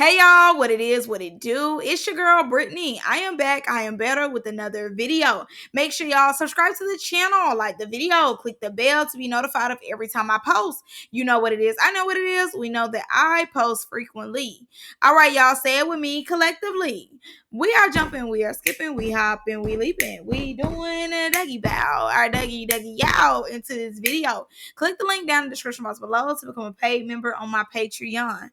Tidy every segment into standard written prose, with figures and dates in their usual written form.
Hey y'all, what it is, what it do? It's your girl Brittany. I am back. I am better with another video. Make sure y'all subscribe to the channel, like the video, click the bell to be notified of every time I post. You know what it is. I know what it is. We know that I post frequently. All right, y'all, say it with me collectively. We are jumping, we are skipping, we hopping, we leaping, we doing a Dougie bow, our Dougie yow into this video. Click the link down in the description box below to become a paid member on my Patreon.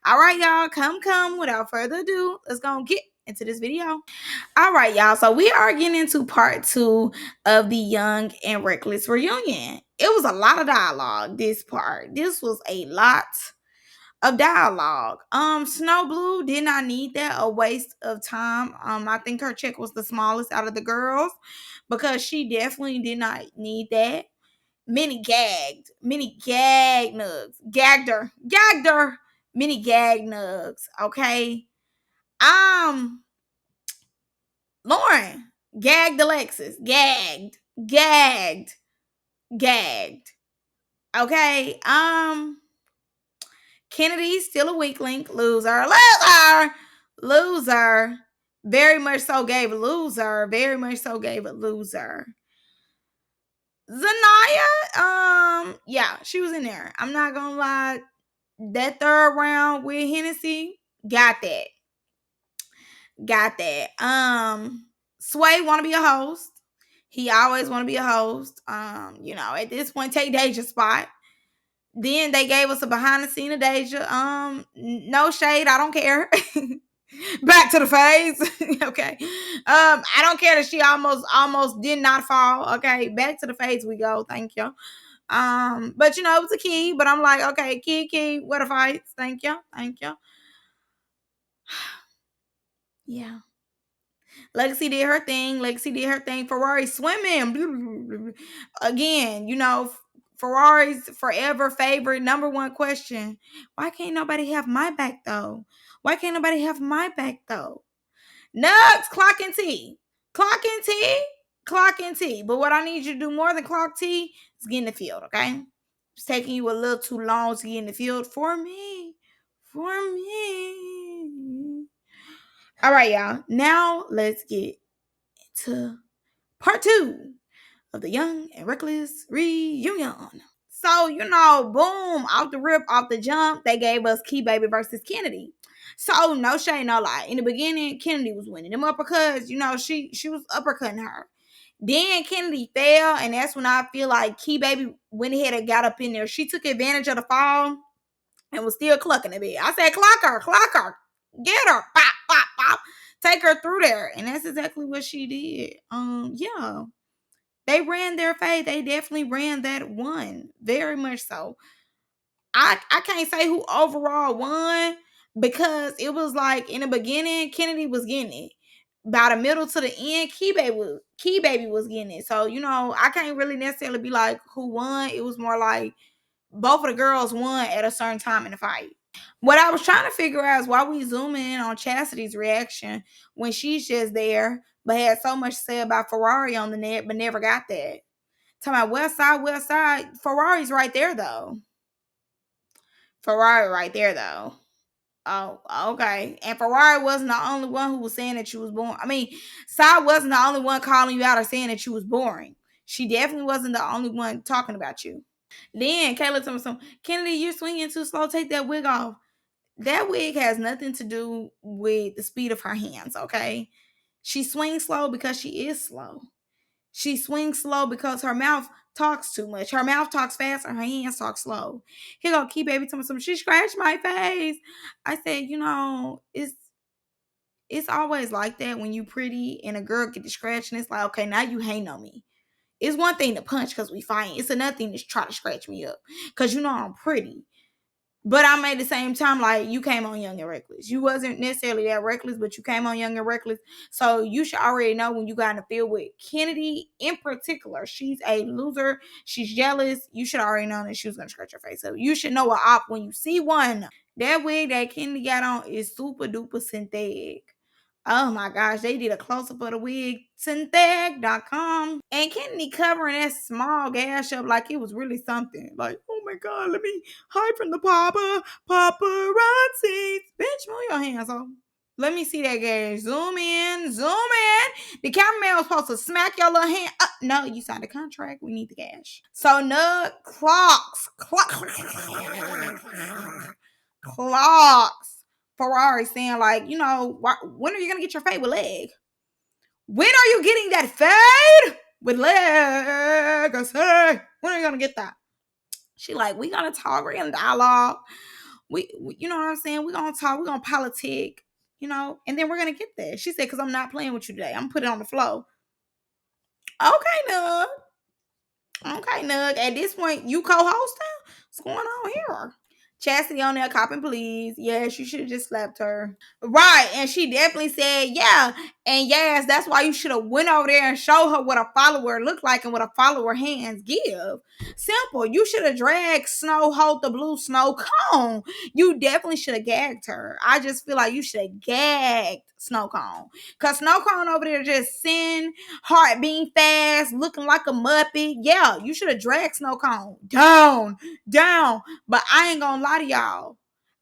All right, y'all, come. Without further ado, let's go and get into this video. All right, y'all. So we are getting into part 2 of the Young and Reckless reunion. It was a lot of dialogue, this part. This was a lot of dialogue. Snow Blue did not need that, a waste of time. I think her check was the smallest out of the girls because she definitely did not need that. Minnie gagged. Minnie gagged Nuggs. Gagged her. Minnie gagged Nuggs. Okay. Lauren gagged Alexis. Gagged. Okay. Kennedy's still a weak link. Loser. Very much so gave a loser. Zaniah, yeah, she was in there. I'm not gonna lie. That third round with Hennessy, got that. Sway wanna be a host. He always wanna be a host. At this point, take Deja's spot. Then they gave us a behind the scene of Deja. No shade, I don't care. Back to the phase. Okay. I don't care that she almost did not fall. Okay, back to the phase we go. Thank you. But it was a key, but I'm like, okay, key, what a fight. Thank you. Yeah. Legacy did her thing. Ferrari swimming. Again, Ferrari's forever favorite number one question. Why can't nobody have my back though? Nugs, clock and tea. But what I need you to do more than clock tea is get in the field, okay? It's taking you a little too long to get in the field for me. All right, y'all. Now let's get into part 2 of the Young and Reckless reunion. So, boom, off the rip, off the jump, they gave us Key Baby versus Kennedy. So, no shade, no lie. In the beginning, Kennedy was winning them uppercuts. She was uppercutting her. Then Kennedy fell, and that's when I feel like Key Baby went ahead and got up in there. She took advantage of the fall and was still clucking a bit. I said, clock her. Get her. Pop, pop, pop. Take her through there. And that's exactly what she did. Yeah. They ran their fade. They definitely ran that one. Very much so. I can't say who overall won because it was like in the beginning, Kennedy was getting it. By the middle to the end, Key Baby was getting it. So, I can't really necessarily be like who won. It was more like both of the girls won at a certain time in the fight. What I was trying to figure out is why we zoom in on Chastity's reaction when she's just there, but had so much to say about Ferrari on the net, but never got that. Talking about West Side. Ferrari's right there though. Oh, okay. And Ferrari wasn't the only one who was saying that you was boring. I mean, Sai wasn't the only one calling you out or saying that you was boring. She definitely wasn't the only one talking about you. Then Kayla told me something. Kennedy, you're swinging too slow. Take that wig off. That wig has nothing to do with the speed of her hands, okay? She swings slow because she is slow. She swings slow because her mouth talks too much. Her mouth talks fast and her hands talk slow. Here go Key Baby telling me something. She scratched my face. I said, it's always like that when you pretty and a girl get the scratch and it's like, okay, now you hate on me. It's one thing to punch because we fighting. It's another thing to try to scratch me up because I'm pretty. But I'm at the same time, like, you came on Young and Reckless. You wasn't necessarily that reckless, but you came on Young and Reckless. So you should already know when you got in the field with Kennedy in particular. She's a loser. She's jealous. You should already know that she was going to scratch her face up. You should know an op when you see one. That wig that Kennedy got on is super duper synthetic. Oh my gosh, they did a close up of the wig. Syntheg.com. And Kennedy covering that small gash up like it was really something. Like, oh my God, let me hide from the paparazzi. Bitch, move your hands off. Let me see that gash. Zoom in, zoom in. The cameraman was supposed to smack your little hand up. No, you signed a contract. We need the gash. So Nugg clocks Ferrari saying like, you know, when are you gonna get your fade with leg? When are you getting that fade with leg? I say, when are you gonna get that? She like, we gonna talk. We're gonna dialogue. We you know what I'm saying? We're gonna talk. We're gonna politic. You know, and then we're gonna get there. She said, because I'm not playing with you today. I'm gonna put it on the floor. Okay, Nugg. Okay, Nugg. At this point, you co-hosting? What's going on here? Chastity on there copping, please. Yes, you should have just slapped her. Right. And she definitely said, yeah. And yes, that's why you should have went over there and show her what a follower look like and what a follower hands give. Simple. You should have dragged Snow hold the blue snow cone. You definitely should have gagged her. I just feel like you should have gagged Snow Cone. Because Snow Cone over there just sin, heart beating fast, looking like a Muppet. Yeah, you should have dragged Snow Cone down. But I ain't gonna lie to y'all.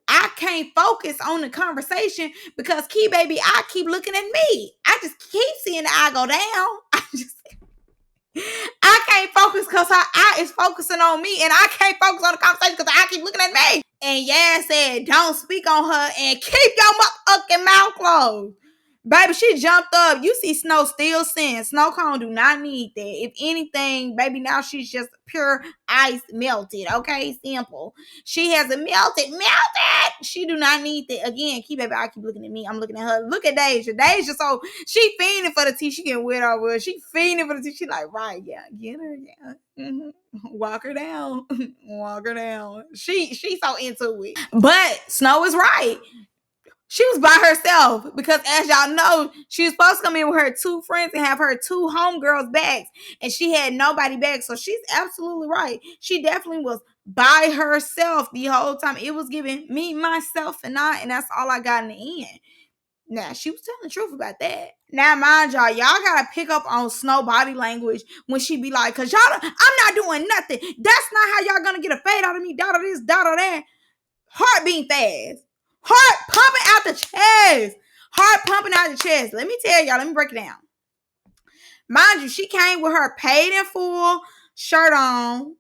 I can't focus on the conversation because Key Baby, I keep looking at me. I just keep seeing the eye go down. I can't focus because her eye is focusing on me, and I can't focus on the conversation because I keep looking at me. And yeah, said, don't speak on her and keep your motherfucking mouth closed. Baby, she jumped up. You see Snow still sin. Snow Cone do not need that. If anything, baby, now she's just pure ice melted. Okay, simple. She has a melted. She do not need that. Again, baby, I keep looking at me. I'm looking at her. Look at Deja. Deja, so she fiending for the tea. She getting wet over her. She fiending for the tea. She like, right, yeah, get her, yeah. Mm-hmm. Walk her down. Walk her down. She so into it. But Snow is right. She was by herself because, as y'all know, she was supposed to come in with her two friends and have her two homegirls bags, and she had nobody back. So she's absolutely right. She definitely was by herself the whole time. It was giving me, myself, and I, and that's all I got in the end. Now, she was telling the truth about that. Now, mind y'all gotta pick up on Snow body language when she be like, because I'm not doing nothing. That's not how y'all gonna get a fade out of me. Dot of this, dot of that. Heart beating fast. Heart pumping out the chest. Heart pumping out the chest. Let me tell y'all. Let me break it down. Mind you, she came with her paid in full shirt on.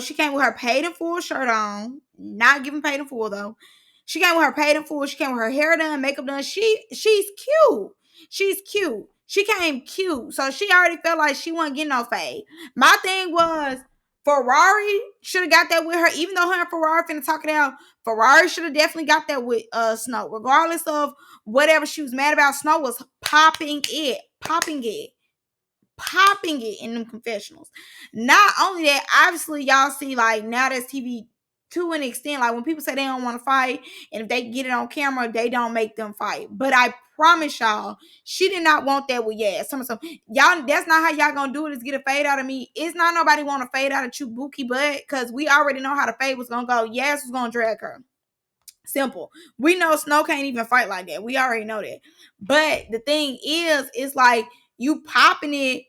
She came with her paid in full shirt on. Not giving paid in full though. She came with her paid in full. She came with her hair done, makeup done. She's cute. She's cute. She came cute. So she already felt like she wasn't getting no fade. My thing was, Ferrari should have got that with her. Even though her and Ferrari finna talk it out, Ferrari should have definitely got that with Snow. Regardless of whatever she was mad about, Snow was popping it in them confessionals. Not only that, obviously y'all see like now that's TV to an extent. Like when people say they don't want to fight, and if they get it on camera, they don't make them fight. But I promise y'all, she did not want that with Yas. Some y'all, that's not how y'all gonna do it. Is get a fade out of me. It's not nobody want to fade out of you, Bookie butt, because we already know how the fade was gonna go. Yas was gonna drag her. Simple. We know Snow can't even fight like that. We already know that. But the thing is, it's like you popping it,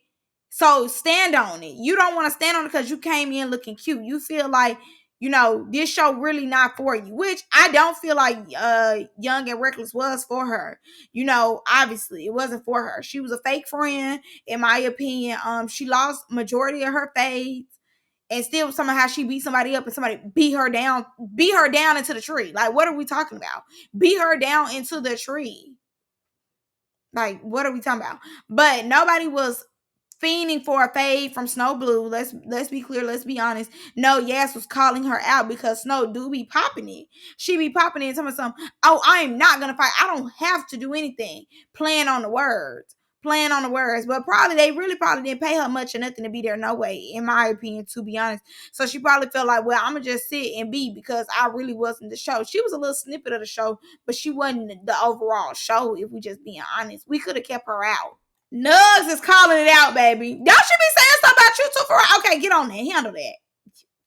so stand on it. You don't want to stand on it because you came in looking cute. You feel like, this show really not for you, which I don't feel like Young and Reckless was for her. Obviously it wasn't for her. She was a fake friend, in my opinion. She lost majority of her fades. And still somehow she beat somebody up and somebody beat her down into the tree. Like, what are we talking about? Beat her down into the tree. Like, what are we talking about? But nobody was fiending for a fade from Snow Blue. Let's be clear. Let's be honest. No, Yas was calling her out because Snow do be popping it. She be popping it and telling something. Oh, I am not gonna fight. I don't have to do anything. Playing on the words. But they really didn't pay her much or nothing to be there, no way, in my opinion, to be honest. So she probably felt like, well, I'm gonna just sit and be, because I really wasn't the show. She was a little snippet of the show, but she wasn't the overall show, if we just being honest. We could have kept her out. Nuggs is calling it out, baby. Y'all should be saying something about you too, Ferrari. Okay, get on there. Handle that.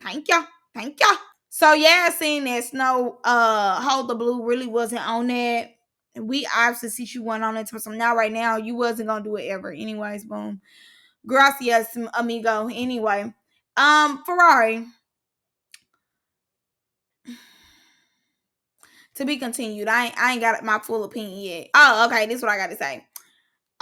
Thank y'all. So yeah, seeing that Snow hold the blue really wasn't on that. And we obviously see you went on into some. Now, right now, you wasn't gonna do it ever. Anyways, boom. Gracias, amigo. Anyway, Ferrari. To be continued. I ain't got my full opinion yet. Oh, okay. This is what I got to say.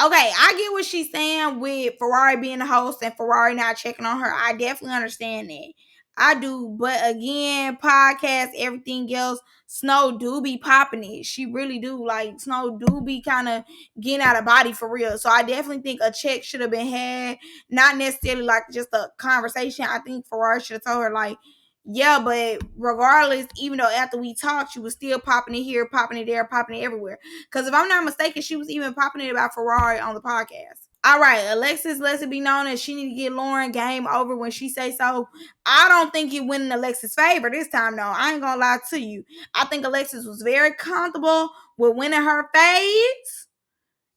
Okay, I get what she's saying with Ferrari being the host and Ferrari not checking on her. I definitely understand that. I do. But again, podcast, everything else, Snow do be popping it. She really do. Like, Snow do be kind of getting out of body for real. So I definitely think a check should have been had. Not necessarily like just a conversation. I think Ferrari should have told her, like, yeah, but regardless, even though after we talked, she was still popping it here, popping it there, popping it everywhere. Because if I'm not mistaken, she was even popping it about Ferrari on the podcast. All right, Alexis lets it be known that she need to get Lauren game over when she say so. I don't think it went in Alexis' favor this time, though. I ain't gonna lie to you. I think Alexis was very comfortable with winning her fades.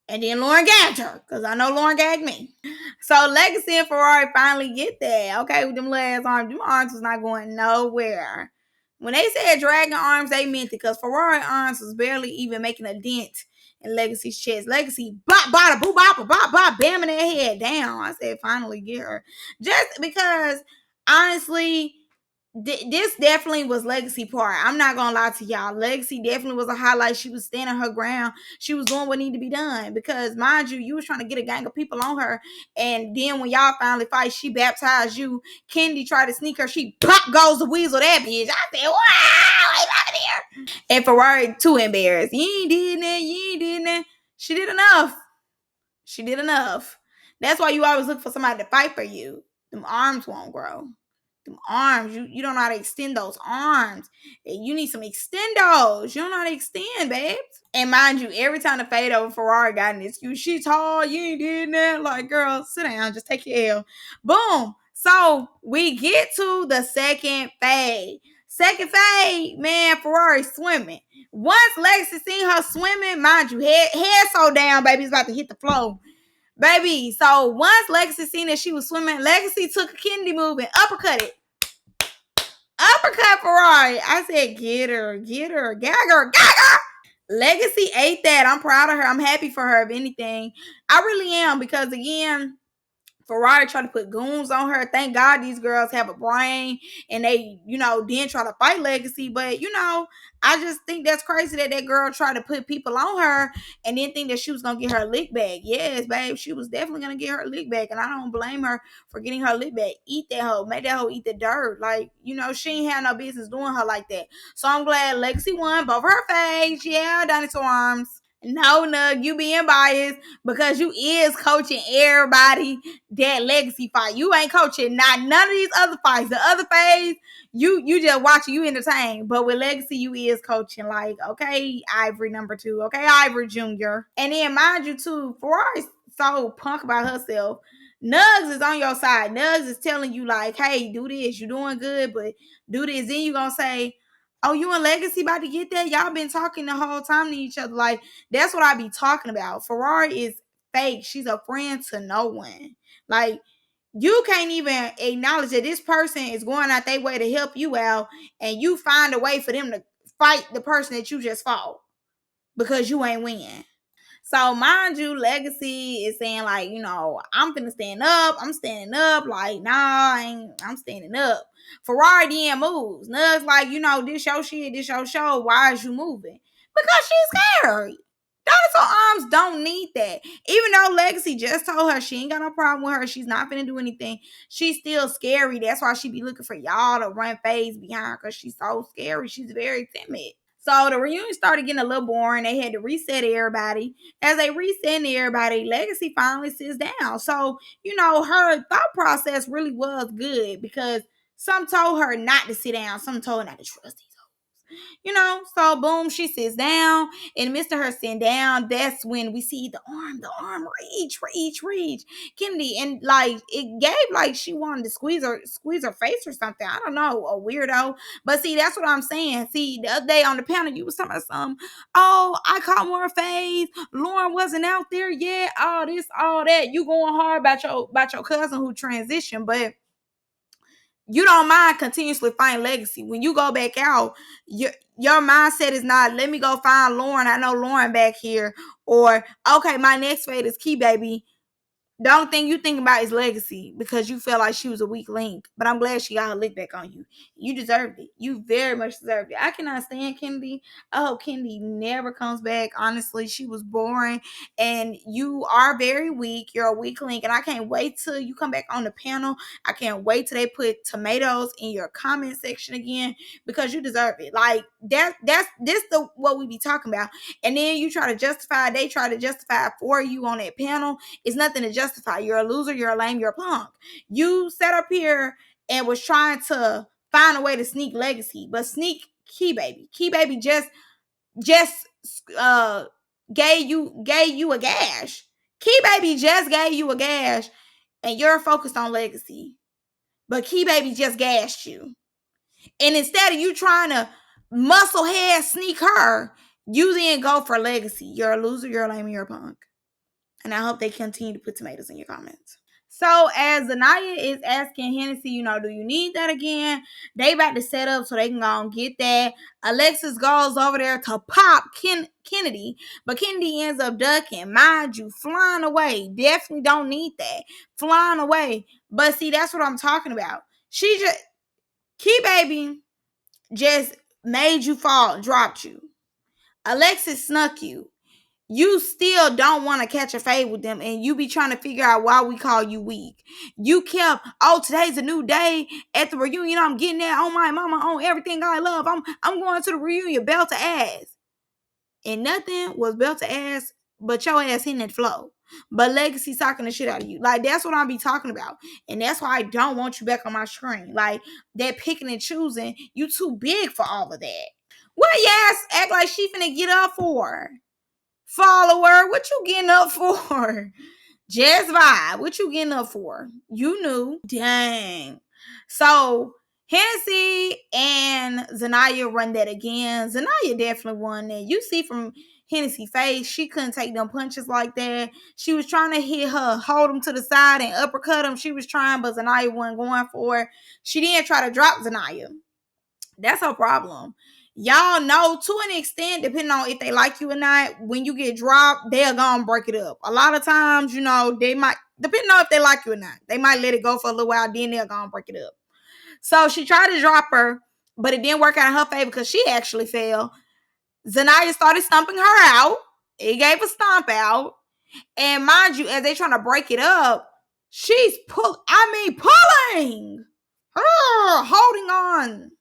And then Lauren gagged her, because I know Lauren gagged me. So Legacy and Ferrari finally get there. Okay, with them legs arms. Them arms was not going nowhere. When they said dragon arms, they meant it, because Ferrari arms was barely even making a dent in Legacy's chest. Legacy bop bop boo bop bop bop bamming their head down. I said finally get her. Just because honestly, this definitely was Legacy part. I'm not gonna lie to y'all. Legacy definitely was a highlight. She was standing her ground. She was doing what needed to be done. Because mind you was trying to get a gang of people on her. And then when y'all finally fight, she baptized you. Kendi tried to sneak her. She pop goes the weasel that bitch. I said, wow, what's happening here? And Ferrari too embarrassed. You ain't did that. You ain't did that. She did enough. She did enough. That's why you always look for somebody to fight for you. Them arms won't grow. Them arms, you don't know how to extend those arms. And you need some extendos. You don't know how to extend, babes. And mind you, every time the fade over Ferrari got an excuse, she tall, you ain't did that. Like, girl, sit down, just take your L. Boom. So we get to the second fade. Second fade, man, Ferrari swimming. Once Lexi seen her swimming, mind you, head so down, baby, it's about to hit the floor. Baby, so once Legacy seen that she was swimming, Legacy took a Kennedy move and uppercut it. Uppercut Ferrari. I said, get her, gag her. Legacy ate that. I'm proud of her. I'm happy for her, if anything. I really am, because again, Ferrari tried to put goons on her. Thank God these girls have a brain and they, didn't try to fight Legacy. But, I just think that's crazy that that girl tried to put people on her and didn't think that she was going to get her lick back. Yes, babe, she was definitely going to get her lick back. And I don't blame her for getting her lick back. Eat that hoe. Make that hoe eat the dirt. Like, she ain't had no business doing her like that. So I'm glad Legacy won both her face. Yeah, dinosaur arms. No, Nugg, you being biased because you is coaching everybody that Legacy fight. You ain't coaching none of these other fights. The other phase, you just watching, you entertain. But with Legacy, you is coaching. Like, okay, Ivory number 2. Okay, Ivory Jr. And then mind you too, Ferrari's so punk about herself. Nuggs is on your side. Nuggs is telling you like, hey, do this. You doing good, but do this. Then you gonna say, oh, you and Legacy about to get that? Y'all been talking the whole time to each other. Like, that's what I be talking about. Ferrari is fake. She's a friend to no one. Like, you can't even acknowledge that this person is going out their way to help you out, and you find a way for them to fight the person that you just fought because you ain't win. So mind you, Legacy is saying like, I'm finna stand up. I'm standing up. Like, nah, I'm standing up. Ferrari then moves. Nugg's like, this your shit, this your show. Why is you moving? Because she's scared. Dinosaur arms don't need that. Even though Legacy just told her she ain't got no problem with her, she's not finna do anything. She's still scary. That's why she be looking for y'all to run phase behind her, because she's so scary. She's very timid. So the reunion started getting a little boring. They had to reset everybody. As they reset everybody, Legacy finally sits down. So, her thought process really was good, because some told her not to sit down. Some told her not to trust these. So boom, she sits down. In the midst of her sitting down, that's when we see the arm reach. Kennedy, and like it gave like she wanted to squeeze her face or something. I don't know, a weirdo. But see, that's what I'm saying. See, the other day on the panel, you was talking about something. Oh, I caught more face. Lauren wasn't out there yet. All this, all that. You going hard about your cousin who transitioned, but you don't mind continuously finding legacy. When you go back out, your mindset is not, let me go find Lauren. I know Lauren back here. Or, okay, my next fate is Key Baby. The only thing you think about is legacy because you feel like she was a weak link. But I'm glad she got her lick back on you. You deserved it. You very much deserved it. I cannot stand Kennedy. I hope Kennedy never comes back. Honestly, she was boring. And you are very weak. You're a weak link. And I can't wait till you come back on the panel. I can't wait till they put tomatoes in your comment section again because you deserve it. Like, that's this the what we be talking about. And then you try to justify, they try to justify for you on that panel. It's nothing to justify. You're a loser, you're a lame, you're a punk. You sat up here and was trying to find a way to sneak legacy, but sneak Key Baby. Key Baby just uh gave you a gash. Key Baby just gave you a gash and you're focused on legacy. But Key Baby just gashed you. And instead of you trying to muscle head sneak her, you then go for legacy. You're a loser, you're a lame, you're a punk. And I hope they continue to put tomatoes in your comments. So as Zaniah is asking Hennessy, do you need that again? They about to set up so they can go and get that. Alexis goes over there to pop Kennedy, but Kennedy ends up ducking. Mind you, flying away. Definitely don't need that. Flying away. But see, that's what I'm talking about. Key Baby just made you fall, dropped you. Alexis snuck you. You still don't want to catch a fade with them, and you be trying to figure out why we call you weak. You kept, today's a new day at the reunion. I'm getting that on my mama, on everything I love. I'm going to the reunion, belt to ass, and nothing was belt to ass but your ass hitting that flow. But Legacy talking the shit out of you. Like, that's what I be talking about. And that's why I don't want you back on my screen. Like, that picking and choosing, you too big for all of that. What yes act like she finna get up for? Follower, what you getting up for? Jazz Vibe, what you getting up for? You knew. Dang. So Hennessy and Zaniah run that again. Zaniah definitely won that. You see from Hennessy's face, she couldn't take them punches like that. She was trying to hit her, hold him to the side and uppercut him. She was trying, but Zaniah wasn't going for it. She didn't try to drop Zaniah. That's her problem. Y'all know to an extent, depending on if they like you or not, when you get dropped, they're gonna break it up. A lot of times, they might, depending on if they like you or not, they might let it go for a little while, then they're gonna break it up. So she tried to drop her, but it didn't work out in her favor because she actually fell. Zaniah started stomping her out. It gave a stomp out. And mind you, as they trying to break it up, she's pulling, holding on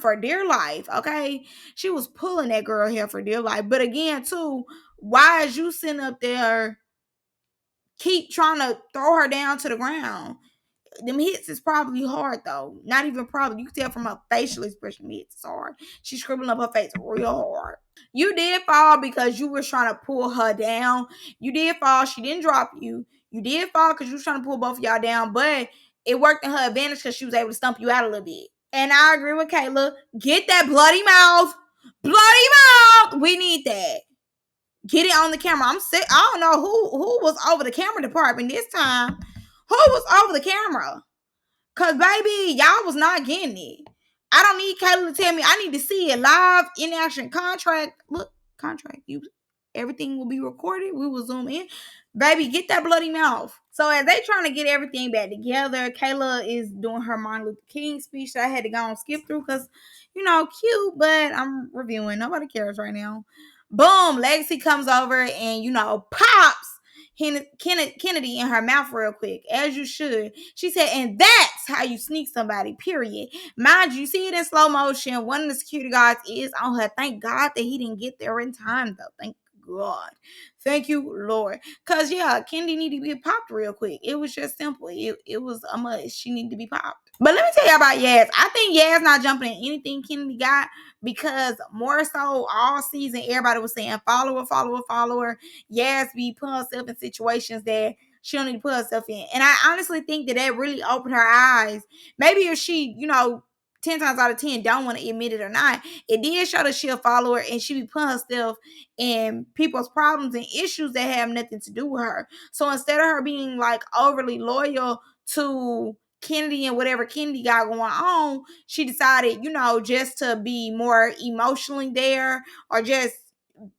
for dear life, okay? She was pulling that girl hair for dear life. But again, too, why is you sitting up there keep trying to throw her down to the ground? Them hits is probably hard, though. Not even probably. You can tell from her facial expression, hits is hard. She's scribbling up her face real hard. You did fall because you were trying to pull her down. You did fall. She didn't drop you. You did fall because you were trying to pull both of y'all down, but it worked in her advantage because she was able to stump you out a little bit. And I agree with Kayla. Get that bloody mouth. Bloody mouth. We need that. Get it on the camera. I'm sick. I don't know who was over the camera department this time. Who was over the camera? Because, baby, y'all was not getting it. I don't need Kayla to tell me. I need to see it live, in action, contract. Look, contract. Everything will be recorded. We will zoom in. Baby, get that bloody mouth. So as they trying to get everything back together, Kayla is doing her Martin Luther King speech that I had to go and skip through because, cute, but I'm reviewing. Nobody cares right now. Boom, Legacy comes over and, pops Kennedy in her mouth real quick, as you should. She said, and that's how you sneak somebody, period. Mind you, see it in slow motion. One of the security guards is on her. Thank God that he didn't get there in time, though. Thank God. Thank you, Lord. Because, yeah, Kennedy needed to be popped real quick. It was just simple. It was a must. She needed to be popped. But let me tell you about Yaz. I think Yaz not jumping in anything Kennedy got because more so all season, everybody was saying, follow her. Yaz be putting herself in situations that she don't need to put herself in. And I honestly think that really opened her eyes. Maybe if she, 10 times out of 10 don't want to admit it or not, it did show that she a follower and she be putting herself in people's problems and issues that have nothing to do with her. So instead of her being like overly loyal to Kennedy and whatever Kennedy got going on, she decided, just to be more emotionally there or just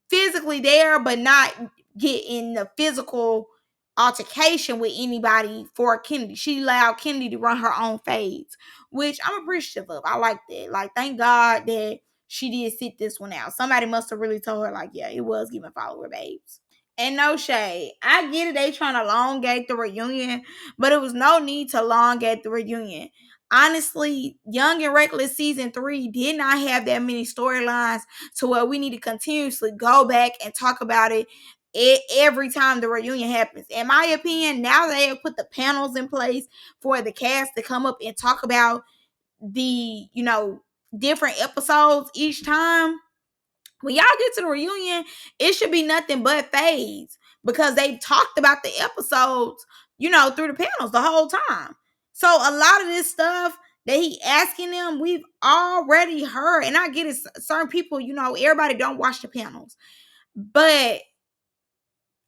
physically there, but not get in the physical altercation with anybody for Kennedy. She allowed Kennedy to run her own fades, which I'm appreciative of. I like that. Like, thank God that she did sit this one out. Somebody must have really told her, like, yeah, it was giving follower babes. And no shade. I get it. They trying to elongate the reunion, but it was no need to elongate the reunion. Honestly, Young and Reckless season 3 did not have that many storylines to where we need to continuously go back and talk about it every time the reunion happens. In my opinion, now they have put the panels in place for the cast to come up and talk about the, different episodes each time. When y'all get to the reunion, it should be nothing but fades because they've talked about the episodes, through the panels the whole time. So a lot of this stuff that he asking them, we've already heard. And I get it, certain people, everybody don't watch the panels. But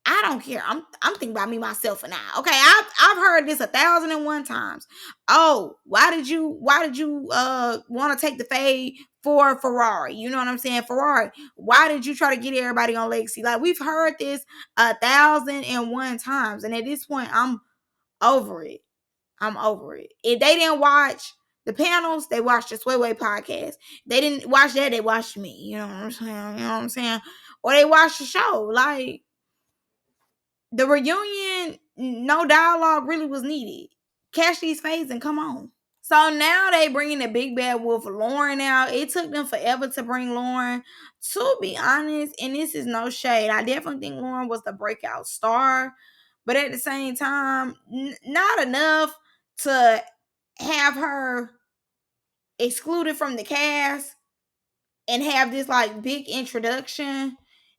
I don't care. I'm thinking about me, myself, and I. Okay, I've heard this 1,001 times. Oh, why did you want to take the fade for Ferrari? You know what I'm saying? Ferrari. Why did you try to get everybody on Legacy? Like, we've heard this 1,001 times, and at this point, I'm over it. I'm over it. If they didn't watch the panels, they watched the Sway podcast. They didn't watch that, they watched me. You know what I'm saying? Or they watched the show. Like, the reunion, no dialogue really was needed. Catch these fades and come on. So now they bringing the big bad wolf Lauren out. It took them forever to bring Lauren. To be honest, and this is no shade, I definitely think Lauren was the breakout star. But at the same time, not enough to have her excluded from the cast and have this like big introduction.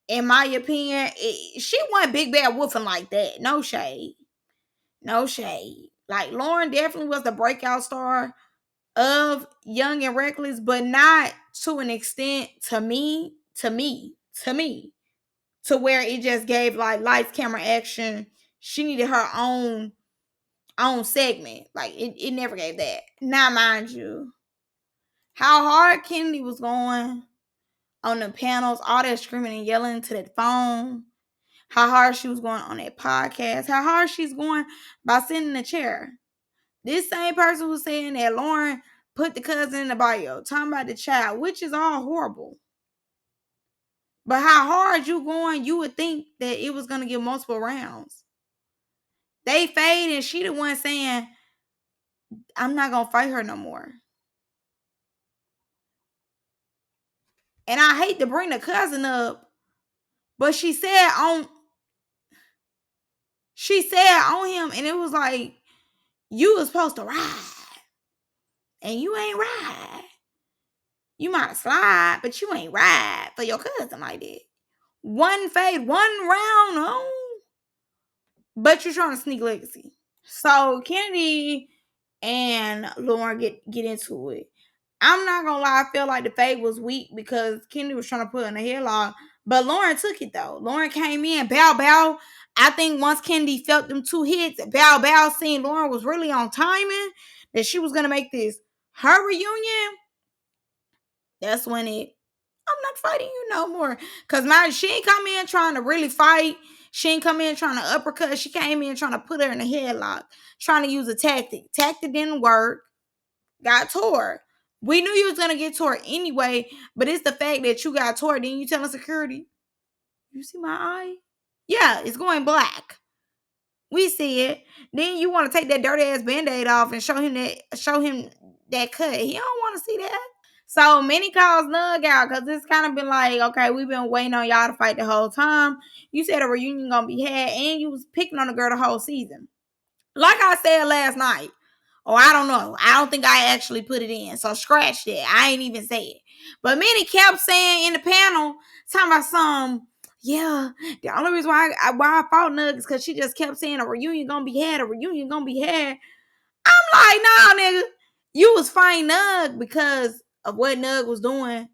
In my opinion, she wasn't big bad wolfing like that. No shade. No shade. Like, Lauren definitely was the breakout star of Young and Reckless, but not to an extent to me, to where it just gave like lights, camera, action. She needed her own segment. Like, it never gave that. Now, mind you, how hard Kennedy was going on the panels, all that screaming and yelling to that phone, how hard she was going on that podcast, how hard she's going by sitting in a chair. This same person was saying that Lauren put the cousin in the bio, talking about the child, which is all horrible. But how hard you going, you would think that it was going to get multiple rounds. They fade and she the one saying, I'm not going to fight her no more. And I hate to bring the cousin up, but she said on him, and it was like, you was supposed to ride. And you ain't ride. You might have slide, but you ain't ride for your cousin like that. One fade, one round on. But you're trying to sneak Legacy. So Kennedy and Lauren get into it. I'm not gonna lie, I feel like the fade was weak because Kennedy was trying to put in a headlock. But Lauren took it though. Lauren came in, bow. I think once Kennedy felt them 2 hits, bow, seeing Lauren was really on timing, that she was gonna make this her reunion. That's when I'm not fighting you no more. Cause she ain't come in trying to really fight. She ain't come in trying to uppercut. She came in trying to put her in a headlock, trying to use a tactic. Tactic didn't work. Got tore. We knew you was gonna get tore anyway, but it's the fact that you got tore. Then you telling security, you see my eye? Yeah, it's going black. We see it. Then you want to take that dirty ass band-aid off and show him that cut. He don't want to see that. So Minnie calls Nugg out because it's kind of been like, okay, we've been waiting on y'all to fight the whole time. You said a reunion gonna be had, and you was picking on the girl the whole season. Like I said last night, or I don't know. I don't think I actually put it in. So scratch that. I ain't even say it. But Minnie kept saying in the panel, talking about yeah, the only reason why I fought Nugg is because she just kept saying a reunion gonna be had, a reunion gonna be had. I'm like, nah, nigga. You was fighting Nugg because of what Nugg was doing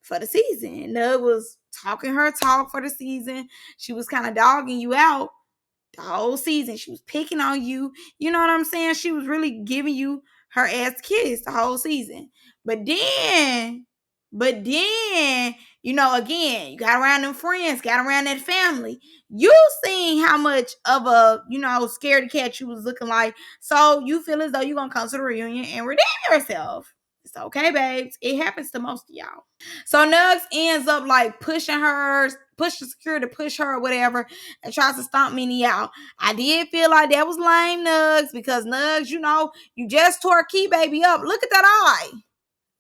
for the season. Nugg was talking her talk for the season. She was kind of dogging you out. the whole season. She was picking on you. You know what I'm saying? She was really giving you her ass kiss the whole season. But then, again, you got around them friends, got around that family. You seen how much of a, scaredy cat you was looking like. So you feel as though you're going to come to the reunion and redeem yourself. It's okay, babes. It happens to most of y'all. So Nuggs ends up like pushing her, pushing security to push her or whatever, and tries to stomp Minnie out. I did feel like that was lame, Nuggs, because Nuggs, you just tore Key Baby up. Look at that eye.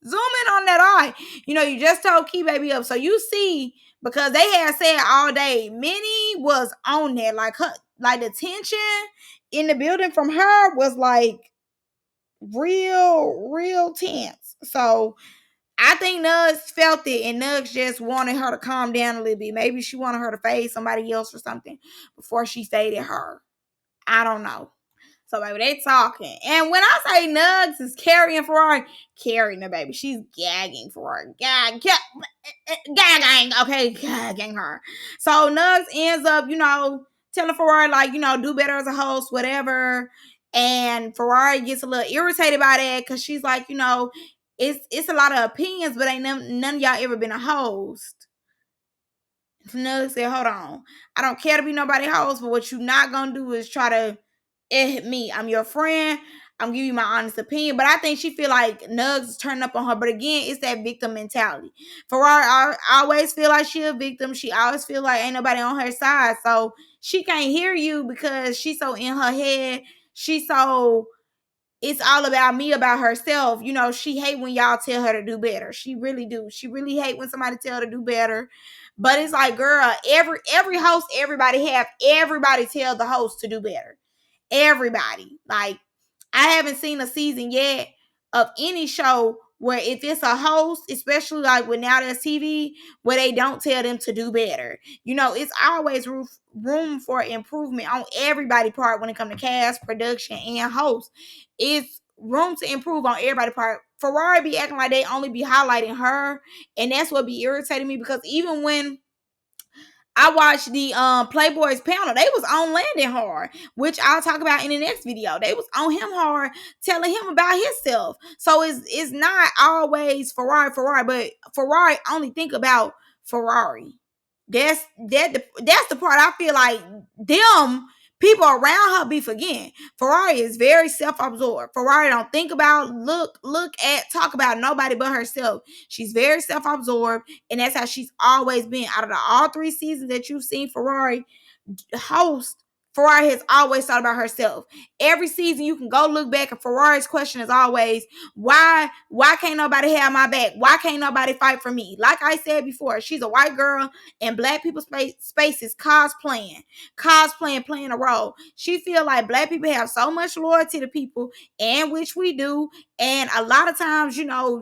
Zoom in on that eye. You just told Key Baby up. So you see, because they had said all day, Minnie was on that. Like the tension in the building from her was like real tense. So I think Nuggs felt it, and Nuggs just wanted her to calm down a little bit. Maybe she wanted her to face somebody else or something before she faded her. I don't know. So, baby, they talking. And when I say Nuggs is carrying Ferrari, carrying the baby. She's gagging Ferrari. Gagging. Okay, gagging her. So, Nuggs ends up, telling Ferrari, like, do better as a host, whatever. And Ferrari gets a little irritated by that because she's like, it's a lot of opinions, but ain't none of y'all ever been a host. Nuggs said, hold on. I don't care to be nobody host, but what you not gonna do is try to hit me. I'm your friend. I'm giving you my honest opinion. But I think she feel like Nuggs is turning up on her. But again, it's that victim mentality. Ferrari I always feel like she a victim. She always feel like ain't nobody on her side. So she can't hear you because she's so in her head. She's so, it's all about me, about herself. She hate when y'all tell her to do better. She really do. She really hate when somebody tell her to do better. But it's like, girl, every host, everybody tell the host to do better. Everybody. Like, I haven't seen a season yet of any show where if it's a host, especially like with Now There's TV, where they don't tell them to do better. It's always room for improvement on everybody's part when it comes to cast, production, and host. It's room to improve on everybody's part. Ferrari be acting like they only be highlighting her, and that's what be irritating me, because even when I watched the Playboy's panel, they was on Landon hard, which I'll talk about in the next video. They was on him hard, telling him about himself. So it's not always Ferrari, but Ferrari only think about Ferrari. That's the part I feel like them people around her be forgetting. Ferrari is very self-absorbed. Ferrari don't think about, look at, talk about nobody but herself. She's very self-absorbed, and that's how she's always been. Out of all 3 seasons that you've seen Ferrari host, Ferrari has always thought about herself. Every season you can go look back, and Ferrari's question is always, why can't nobody have my back? Why can't nobody fight for me? Like I said before, she's a white girl in black people's spaces cosplaying, playing a role. She feel like black people have so much loyalty to people, and which we do. And a lot of times,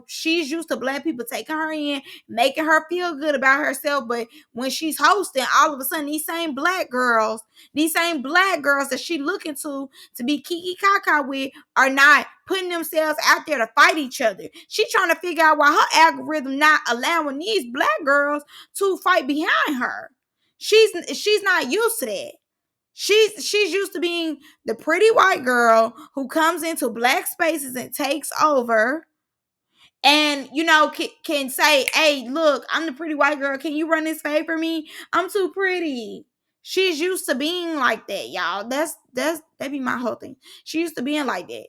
she's used to black people taking her in, making her feel good about herself. But when she's hosting, all of a sudden, these same black girls that she looking to be kiki kaka with are not putting themselves out there to fight each other. She trying to figure out why her algorithm not allowing these black girls to fight behind her. She's not used to that. She's used to being the pretty white girl who comes into black spaces and takes over, and can say, hey, look, I'm the pretty white girl, can you run this fade for me? I'm too pretty. She's used to being like that, y'all. That be my whole thing. She used to being like that.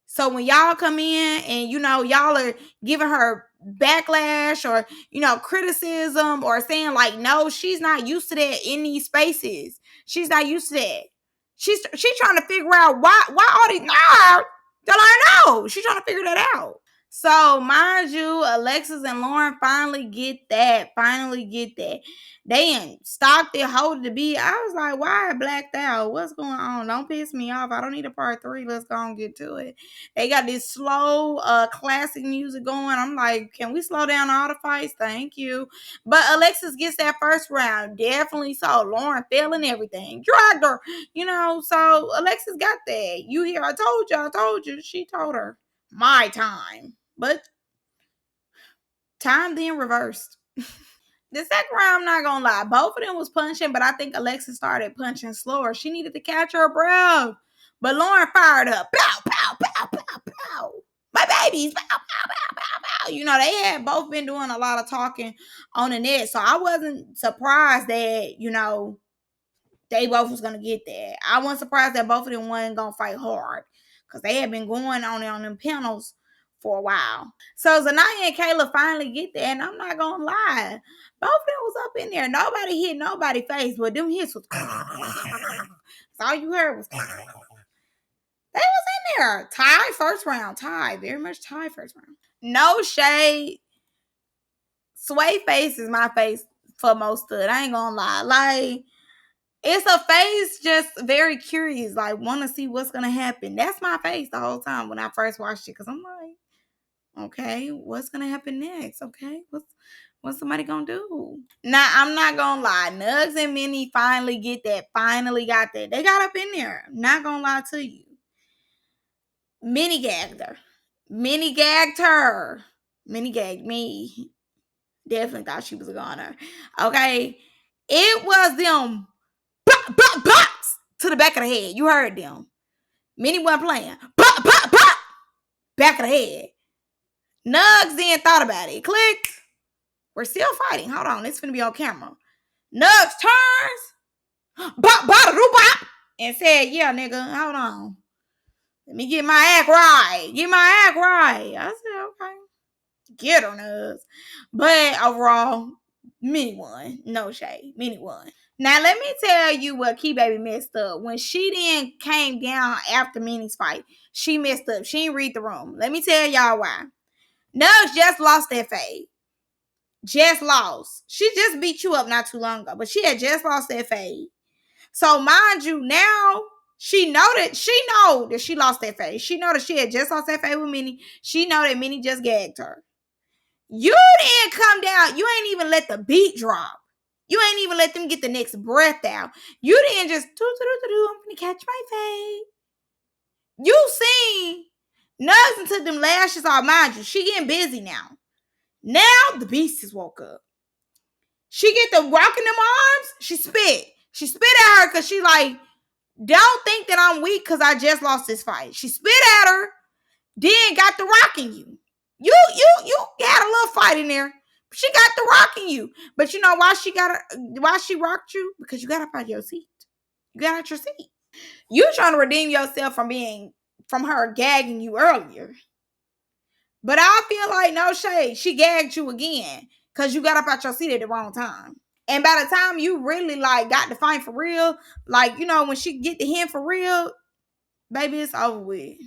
So when y'all come in and y'all are giving her backlash or criticism or saying like, no, she's not used to that in these spaces. She's not used to that. She's trying to figure out why all these I know. She's trying to figure that out. So, mind you, Alexis and Lauren finally get that. They stalked it, hold the beat. I was like, why blacked out? What's going on? Don't piss me off. I don't need a part 3. Let's go and get to it. They got this slow, classic music going. I'm like, can we slow down all the fights? Thank you. But Alexis gets that first round. Definitely so. Lauren failing everything. Dragged her. So Alexis got that. You hear, I told you. She told her. My time. But time then reversed. The second round, I'm not gonna lie, both of them was punching, but I think Alexis started punching slower. She needed to catch her breath. But Lauren fired up. Pow, pow, pow, pow, pow. My babies, pow, pow, pow, pow, pow. You know, they had both been doing a lot of talking on the net. So I wasn't surprised that, you know, they both was gonna get that. I wasn't surprised that both of them wasn't gonna fight hard. Because they had been going on them panels for a while. So Zaniah and Kayla finally get there, and I'm not gonna lie. Both of them was up in there. Nobody hit nobody's face, but them hits was all you heard was they was in there. Tie first round. Tie. Very much tie first round. No shade. Sway face is my face for most of it. I ain't gonna lie. Like, it's a face just very curious, like want to see what's gonna happen. That's my face the whole time when I first watched it, because I'm like, okay, what's gonna happen next? Okay, what's somebody gonna do? Now, I'm not gonna lie, Nuggs and Minnie finally get that, finally got that. They got up in there. I'm not gonna lie to you. Minnie gagged her. Minnie gagged her. Minnie gagged me. Definitely thought she was a goner. Okay, it was them box to the back of the head. You heard them. Minnie wasn't playing. Bop, bop, bop. Back of the head. Nuggs then thought about it. Clicked. We're still fighting. Hold on. It's finna be on camera. Nuggs turns. Bop, bop, doo, bop. And said, yeah, nigga, hold on. Let me get my act right. Get my act right. I said, okay. Get her, Nuggs. But overall, Minnie won. No shade. Minnie won. Now, let me tell you what Key Baby messed up. When she then came down after Minnie's fight, she messed up. She didn't read the room. Let me tell y'all why. Nuggs just lost that fade. Just lost. She just beat you up not too long ago, but she had just lost that fade. So, mind you, now she know that she lost that fade. She know that she had just lost that fade with Minnie. She know that Minnie just gagged her. You didn't come down. You ain't even let the beat drop. You ain't even let them get the next breath out. You didn't just I'm gonna catch my fade. You seen Nuggs and took them lashes off. Mind you, she getting busy now. Now the beast has woke up. She get the rocking them arms. She spit. She spit at her because she like, don't think that I'm weak because I just lost this fight. She spit at her, then got the rocking you. You had a little fight in there. She got the rocking you. But you know why she rocked you? Because you got up out of your seat. You got out your seat. You trying to redeem yourself from her gagging you earlier. But I feel like, no shade, she gagged you again. Because you got up out your seat at the wrong time. And by the time you really like got the fight for real, like, you know, when she get the hint for real, baby, it's over with.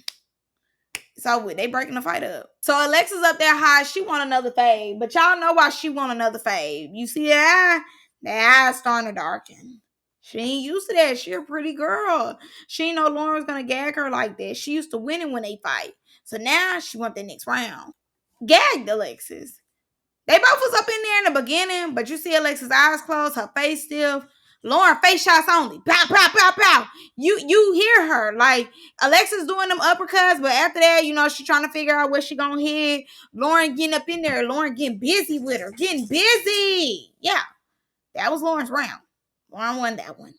It's over with. They breaking the fight up. So Alexa's up there high. She want another fade. But y'all know why she want another fade. You see that eye? That eye's starting to darken. She ain't used to that. She a pretty girl. She ain't know Lauren was going to gag her like that. She used to winning when they fight. So now she want the next round. Gagged Alexis. They both was up in there in the beginning, but you see Alexis' eyes closed, her face stiff. Lauren, face shots only. Pow, pow, pow, pow. You hear her. Like, Alexis doing them uppercuts, but after that, you know, she trying to figure out where she gonna hit. Lauren getting up in there. Lauren getting busy with her. Getting busy. Yeah. That was Lauren's round. Lauren won that one.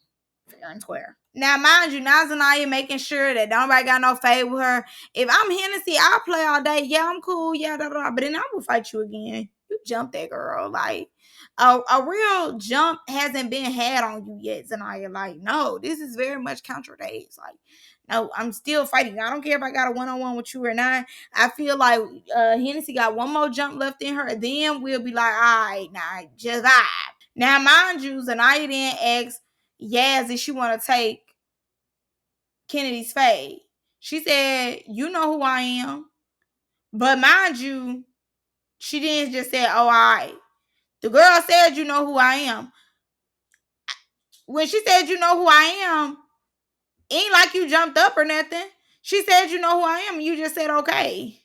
Fair and square. Now, mind you, now Zaniah making sure that nobody got no fade with her. If I'm Hennessy, I'll play all day. Yeah, I'm cool. Yeah, da, da, but then I will fight you again. You jumped that girl. Like, a real jump hasn't been had on you yet, Zaniah. Like, no, this is very much counter days. Like, no, I'm still fighting. I don't care if I got a one-on-one with you or not. I feel like Hennessy got one more jump left in her. Then we'll be like, all right, nah, just vibe. Now, mind you, Zaniah then asks Yaz if she want to take Kennedy's fade. She said, you know who I am. But mind you, she didn't just say, oh, all right. The girl said, you know who I am. When she said, you know who I am, ain't like you jumped up or nothing. She said, you know who I am. And you just said, okay.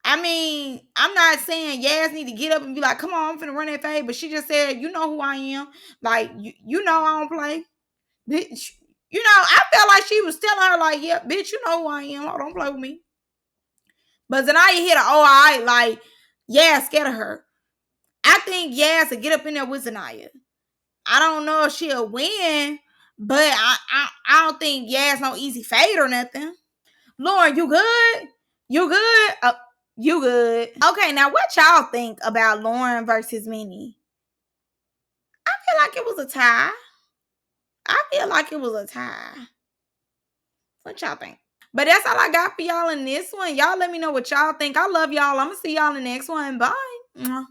I mean, I'm not saying Yaz need to get up and be like, come on, I'm finna run that fade. But she just said, you know who I am. Like, you know I don't play. Bitch. You know, I felt like she was telling her, like, yeah, bitch, you know who I am. Oh, don't play with me. But Zaniah hit her, oh, all right, like, yeah, scared of her. I think Yas to get up in there with Zaniah. I don't know if she'll win, but I don't think Yas no easy fade or nothing. Lauren, you good? You good? You good? Okay, now what y'all think about Lauren versus Minnie? I feel like it was a tie. What y'all think? But that's all I got for y'all in this one. Y'all let me know what y'all think. I love y'all. I'm gonna see y'all in the next one. Bye.